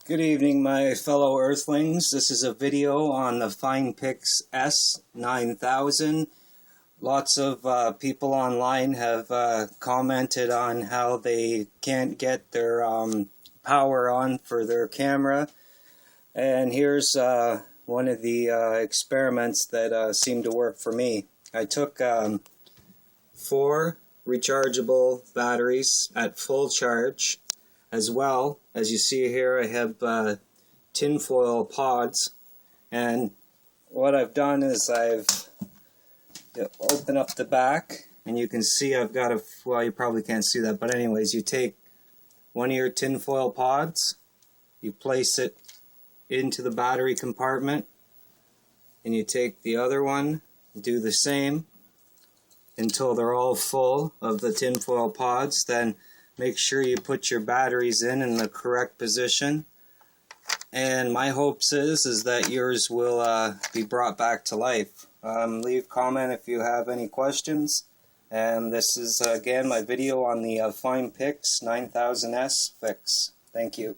Good evening, my fellow Earthlings. This is a video on the FinePix S9000. Lots of people online have commented on how they can't get their power on for their camera. And here's one of the experiments that seemed to work for me. I took 4 rechargeable batteries at full charge. As well, as you see here, I have tinfoil pods, and what I've done is I've opened up the back, and you can see I've got a, well, you probably can't see that, but anyways, you take one of your tinfoil pods, you place it into the battery compartment, and you take the other one, do the same until they're all full of the tinfoil pods. Then make sure you put your batteries in the correct position, and my hopes is that yours will be brought back to life. Leave a comment if you have any questions, and this is again my video on the FinePix 9000S fix. Thank you.